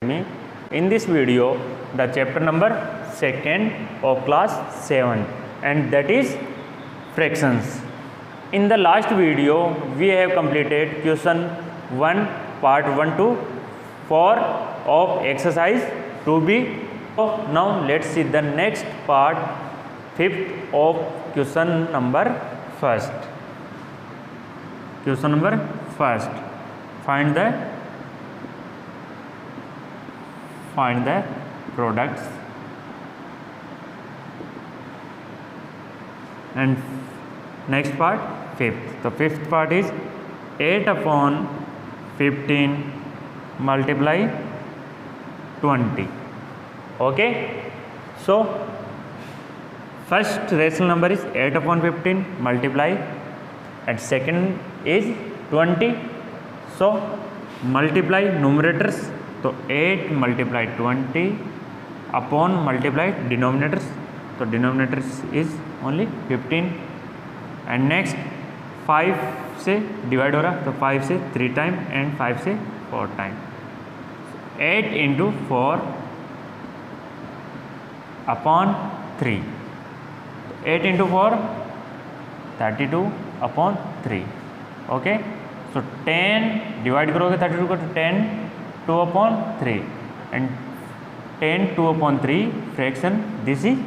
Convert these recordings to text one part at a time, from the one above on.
me. In this video, the chapter number 2nd of class 7, and that is fractions. In the last video, we have completed question 1, part 1 to 4 of exercise 2b. So now let's see the next part, 5th of question number 1st. Question number 1st. Find the products, and next part 5th. The 5th part is 8 upon 15 multiply 20. Okay, so first rational number is 8 upon 15 multiply, and second is 20. So multiply numerators, तो 8 multiply 20 upon multiply denominators, तो denominators is only 15, and next 5 से divide हो रहा, तो 5 से 3 time and 5 से 4 time. 8 into 4 upon 3, 8 into 4 32 upon 3. Okay, so 10 divide करोगे 32 को, तो 10 2 upon 3 and 10 2 upon 3 fraction. This is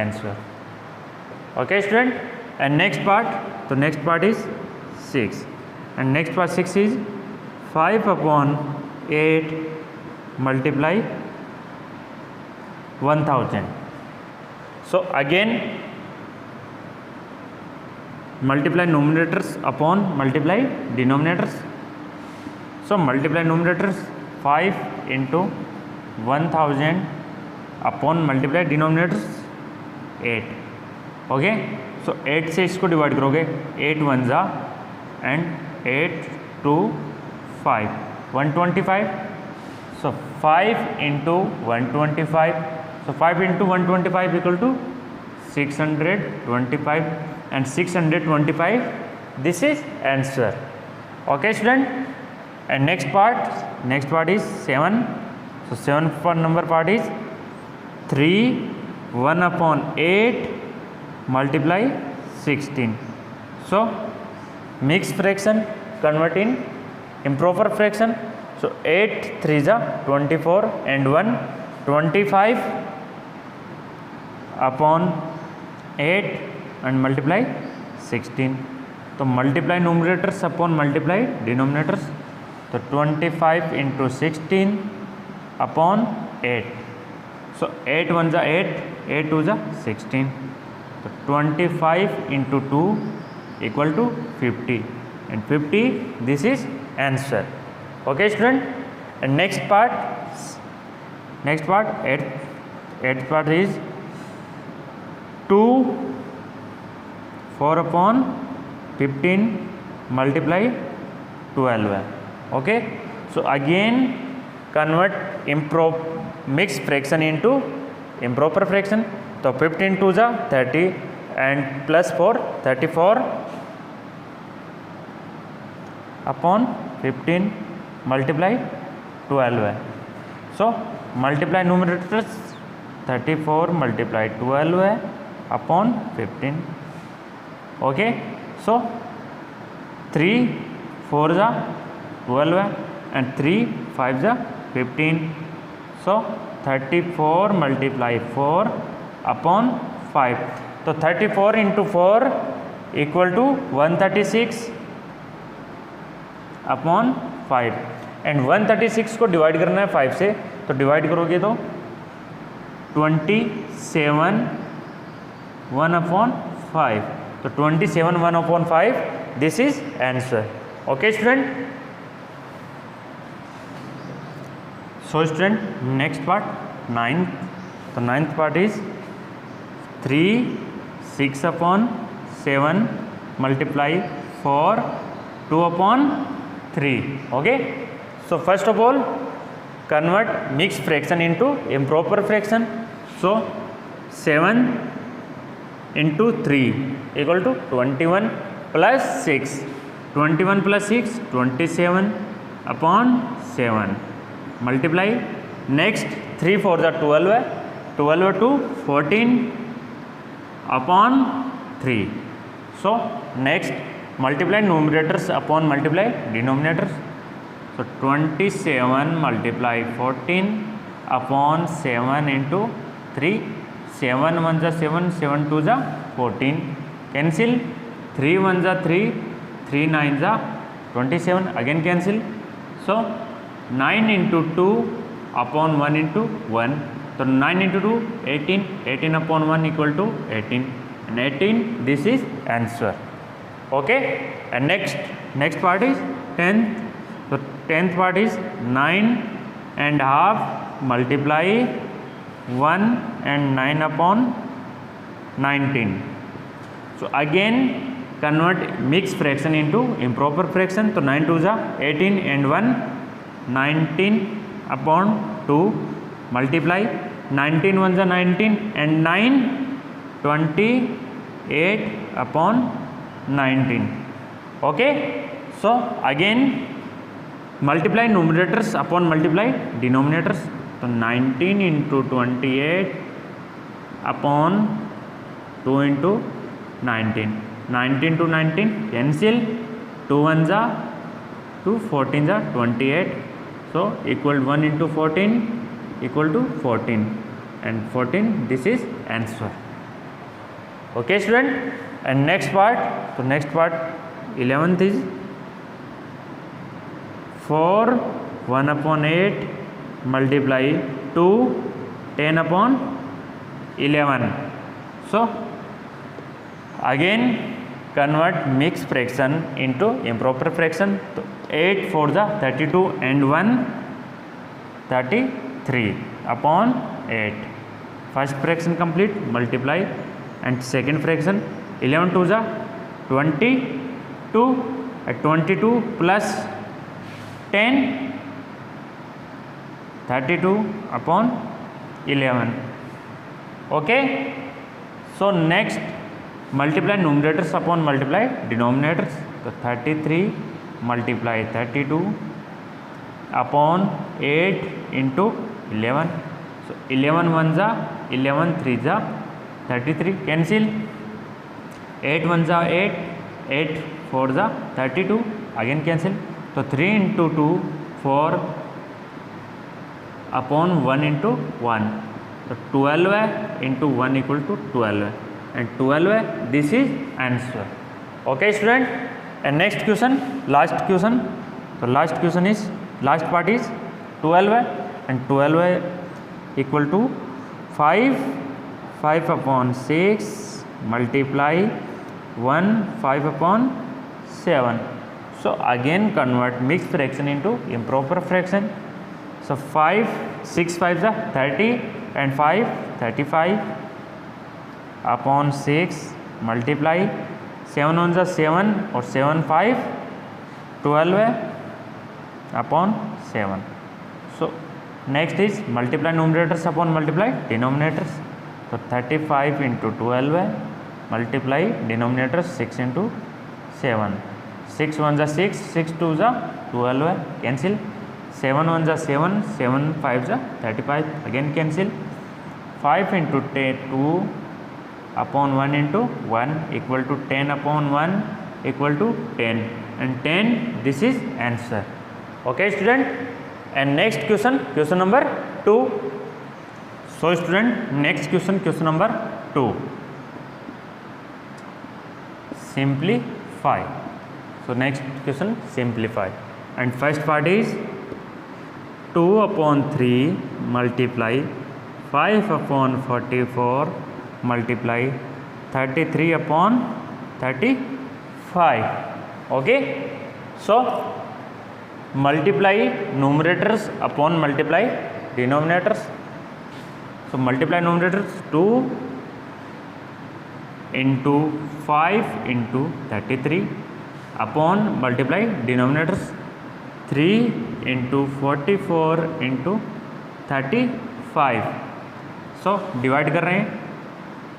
answer. Okay student, and next part, so next part is 6, and next part 6 is 5 upon 8 multiply 1000. So again multiply numerators upon multiply denominators. So multiply numerators 5 into 1000 upon multiply denominators 8. Okay, so 8 से इसको divide करोगे, 8 1 जा and 8 2 5 125. So 5 into 125, so 5 into 125 equal to 625, and 625 this is answer. Okay student, and next part is 7. So 7 number part is 3 1 upon 8 multiply 16. So mixed fraction convert in improper fraction. So 8 3 is 24 and 1 25 upon 8 and multiply 16. तो multiply numerators upon multiply denominators, तो 25 into 16 upon 8. So 8 1 जा 8, 8 2 जा 16. तो 25 into 2 equal to 50, and 50 this is answer. Okay student, and next part 8th part is 2 4 upon 15 multiply 12. Okay, so again convert mixed fraction into improper fraction. तो 15 2 जा 30 and plus 4 34 upon 15 multiply 12. So multiply numerators 34 multiply 12 upon 15. Okay, so 3 4 जा 12 and 3 5 जा 15. So 34 multiply 4 upon 5. तो 34 into 4 equal to 136 upon 5, and 136 को divide करना है 5 से, तो डिवाइड करोगे तो 27 1 upon 5. तो 27 1 upon 5 this is answer. Okay student, so student next part 9th. तो 9th part is 3 6 upon 7 multiply 4 2 upon 3. Okay, so first of all convert mixed fraction into improper fraction. So 7 into 3 equal to 21 plus 6, 21 plus 6 27 upon 7 multiply next 3 4 ज़ा 12 है, 12 to 14 upon 3. So next multiply numerators upon multiply denominators. So 27 multiply 14 upon 7 into 3. 7 1 ज़ा 7, 7 2 ज़ा 14. Cancel. 3 1 ज़ा 3, 3 9 ज़ा 27. Again cancel. So 9 into 2 upon 1 into 1. So 9 into 2 18, 18 upon 1 equal to 18, and 18 this is answer. Okay, and next part is 10th. So 10th part is 9 and half multiply 1 and 9 upon 19. So again convert mixed fraction into improper fraction. So 9 2 ज़ा 18 and 1 19 upon 2 multiply 19 1 ज़ा 19 and 9 28 upon 19. Okay, so again multiply numerators upon multiply denominators. So 19 into 28 upon 2 into 19. 19 to 19 cancel. 2 1 ज़ा 2, 14 ज़ा 28. So equal 1 into 14 equal to 14, and 14 this is answer. Okay student, and next part. So next part 11th is 4 1 upon 8 multiply 2 10 upon 11. So again convert mixed fraction into improper fraction. So 8 4 ज़ा 32 and 1 33 upon 8. First fraction complete, multiply, and second fraction 11 2 ज़ा 22, 22 plus 10 32 upon 11. Okay, so next multiply numerators upon multiply denominators. So 33 multiply 32 upon 8 into 11. So 11 1 ज़ा 11, 3 ज़ा 33. Cancel. 8 1 ज़ा 8, 8 4 ज़ा 32. Again cancel. So 3 into 2 4 upon 1 into 1. So 12 है into 1 equal to 12 है, and 12 है. This is answer. Okay student, and next question, last question. So last question is, last part is 12 है, and 12 है equal to 5 upon 6 multiply 1 5 upon 7. So again convert mixed fraction into improper fraction. So 5 6 5 ज़ा 30 and 5 35 upon 6 multiply 7 1 ज़ा 7 और 7 5 12 है upon 7. So next is multiply numerators upon multiply denominators. So 35 into 12 है, multiply denominators 6 into 7. 6 1 ज़ा 6, 6 2 ज़ा 12 है, cancel. 7 1 ज़ा 7, 7 5 ज़ा 35, again cancel. 5 into 2 upon 1 into 1 equal to 10 upon 1 equal to 10, and 10 this is answer. Okay student, and next question, question number 2. So student, next question, question number 2. Simplify. So next question, simplify, and first part is 2 upon 3 multiply 5 upon 44 multiply 33 upon 35. Okay, so multiply numerators upon multiply denominators. So multiply numerators 2 into 5 into 33 upon multiply denominators 3 into 44 into 35. So divide कर रहे हैं,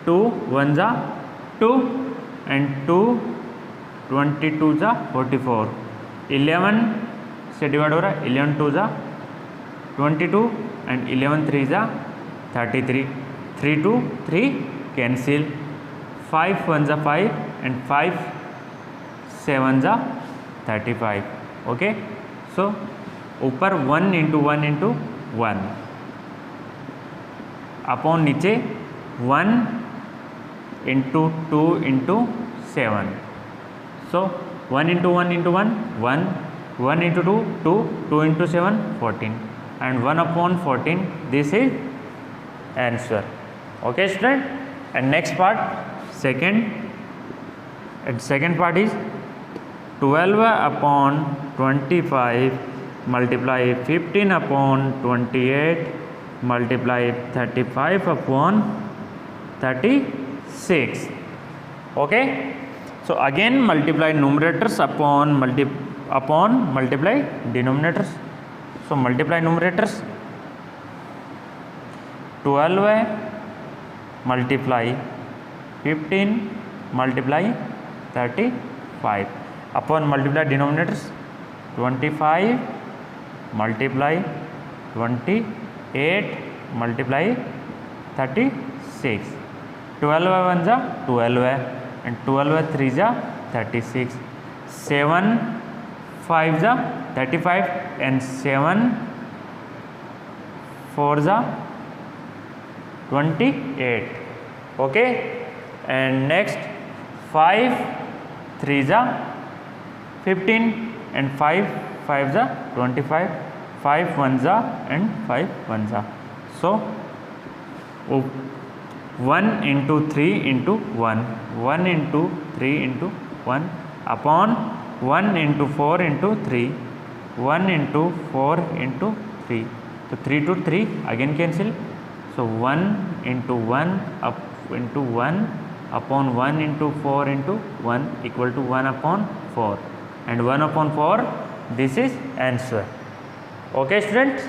2 1 ज़ा 2 and 2 22 ज़ा 44. 11 से divide हो रहा है, 11 2 ज़ा 22 and 11 3 is 33. 3 2 3 cancel. 5 1 is 5 and 5 7 is 35. Okay, so ऊपर 1 into 1 into 1 अपॉन नीचे 1 into 2 into 7. So 1 into 1 into 1 1, 1 into 2 2, 2 into 7 14 and 1 upon 14. This is answer. Okay student, and next part second part is 12 upon 25 multiply 15 upon 28 multiply 35 upon 36. Okay, so again multiply numerators upon multiply denominators. So multiply numerators 12 multiply 15 multiply 35 upon multiply denominators 25 multiply 28 multiply 36. 12 1 is 12 and 12 3 is 36. 7 5 is 35 and 7 4 is 28. Okay, and next 5 3 is 15 and 5 5 is 25. 5 1 is and 5 1 is. So 1 into 3 into 1, 1 into 3 into 1 upon 1 into 4 into 3, 1 into 4 into 3. So 3 to 3 again cancel. So 1 into 1 up into 1 upon 1 into 4 into 1 equal to 1 upon 4 and 1 upon 4. This is answer. Okay students,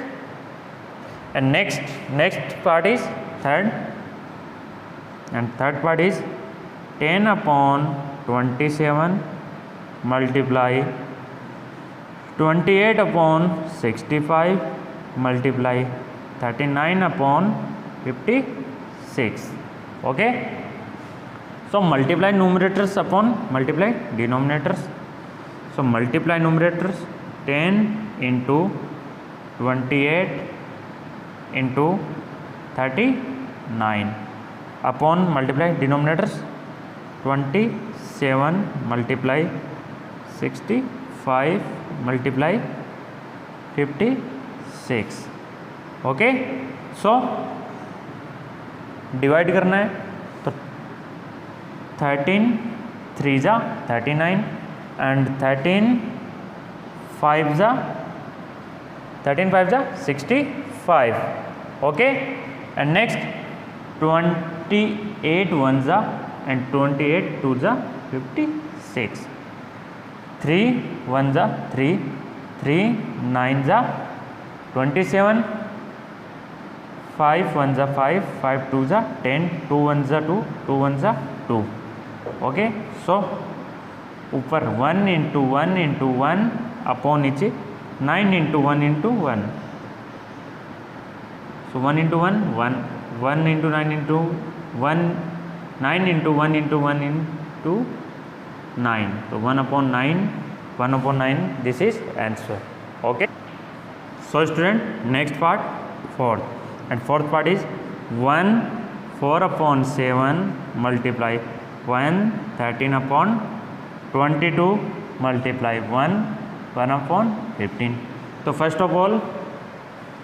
and next part is third part is 10 upon 27 multiply 28 upon 65 multiply 39 upon 56. Okay, so multiply numerators upon multiply denominators. So multiply numerators 10 into 28 into 39 upon multiply denominators 27 multiply 65 multiply 56. Okay, so divide करना है तो 13 3 जा 39 and 13 5 जा 65. Okay, and next 28 1 जा and 28 2 जा 56. 3 1 जा 3, 3 9 जा 27. 5 1 जा 5, 5 2 जा 10, 2 1 जा 2, 2 1 जा 2. Okay, so ऊपर 1 into 1 into 1 अपॉन नीचे 9 into 1 into 1. So 1 into 1 1, 1 into 9 into 1, 9 into 1 into 1 into 9. So 1 upon 9. This is answer. Okay, so student, next part fourth, and fourth part is 1 4 upon 7 multiply 1 13 upon 22 multiply 1 upon 15. So first of all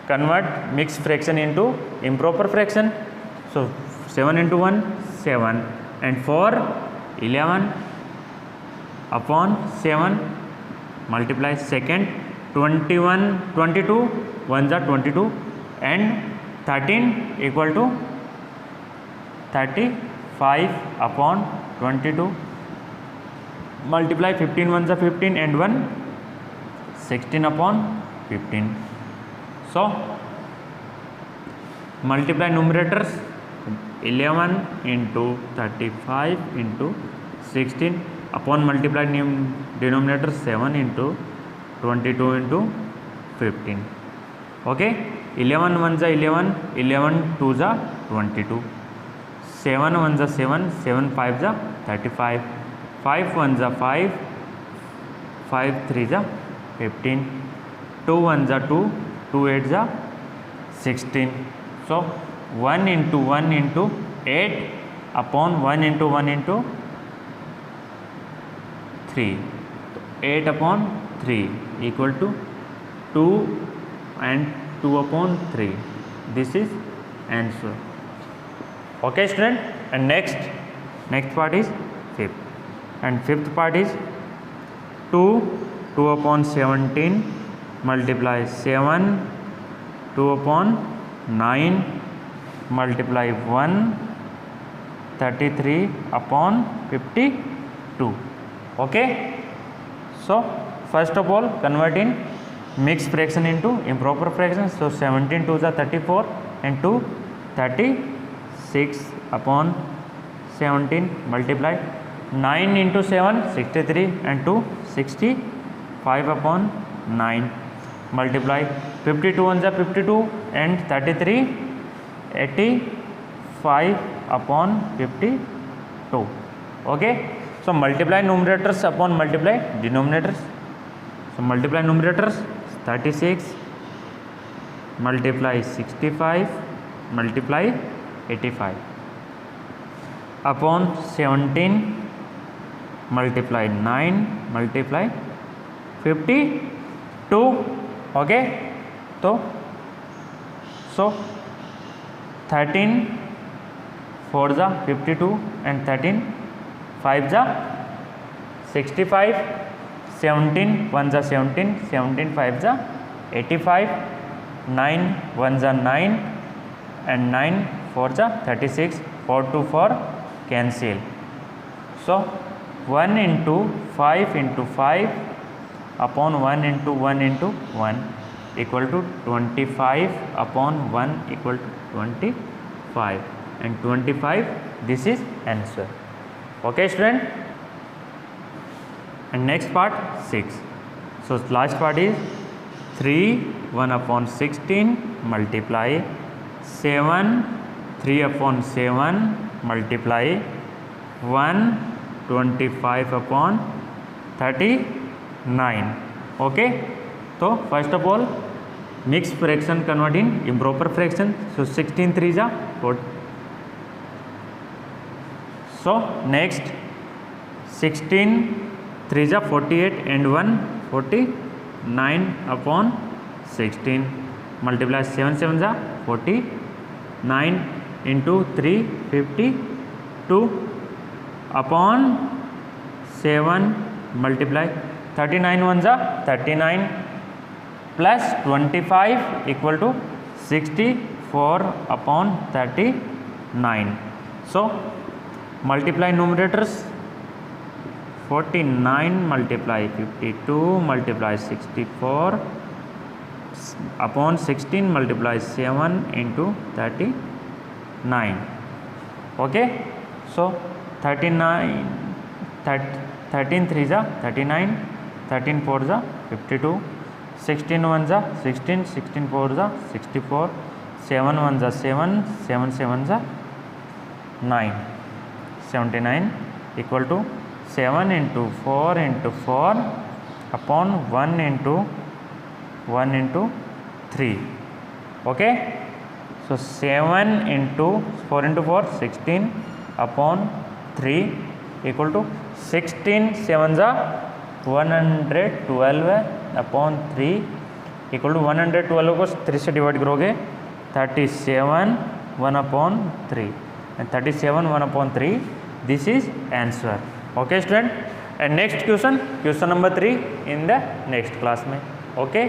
convert mixed fraction into improper fraction. So 7 into 1 7 and 4 11 upon 7 multiply second 21 22 1 are 22 and 13 equal to 35 upon 22 multiply 15 1 are 15 and 1 16 upon 15. So multiply numerators 11 into 35 into 16 upon multiply denominator 7 into 22 into 15. Okay 11 1 जा 11, 11 2 जा 22, 7 1 जा 7, 7 5 जा 35, 5 1 जा 5, 5 3 जा 15, 2 1 जा 2, 2 8 जा 16. So 1 into 1 into 8 upon 1 into 1 into 3. 8 upon 3 equal to 2 and 2 upon 3. This is answer. Okay student, and next part is fifth, and fifth part is 2 upon 17 multiply 7, 2 upon 9 multiply 1, 33 upon 52. Okay, so first of all convert in mixed fraction into improper fraction. So 17 2 is 34 and 2 36 upon 17 multiply 9 into 7 63 and 2 65 upon 9 multiply 52 1 is 52 and 33 85 upon 52. Okay, so multiply numerators upon multiply denominators. So multiply numerators 36 multiply 65 multiply 85 upon 17 multiply 9 multiply 52. Okay, so 13 4 जा 52 and 13 5 जा 65, 17 1 जा 17, 17 5 जा 85, 9 1 जा 9 and 9 4 जा 36, 4 2 4 cancel. So 1 into 5 into 5 upon 1 into 1 into 1 equal to 25 upon 1 equal to 25, and 25 this is answer. Okay student, and next part 6. So last part is 3 1 upon 16 multiply 7 3 upon 7 multiply 1 25 upon 39. Okay, so first of all mixed fraction convert in improper fraction. So 16 3 जा 4. So next 16 3 जा 48 and 1 49 upon 16 multiply 7 7 जा 49 into 3 52 upon 7 multiply 39 1 जा 39 plus 25 equal to 64 upon 39. So multiply numerators 49 multiply 52 multiply 64 upon 16 multiply 7 into 39. Okay, so 39 13 3 जा 39, 13 4 जा 52, 16 1 जा 16, 16 4 जा 64, 7 1 जा 7, 7 7 जा 9, 79 equal to 7 into 4 into 4 upon 1 into 3. Okay, so 7 into 4 into 4 16 upon 3 equal to 16 7 जा 112 upon 3 equal to 112 को 3 से डिवाइड करोगे 37 1 upon 3 and 37 1 upon 3. This is answer. Okay student, and next question number 3 in the next class में. Okay.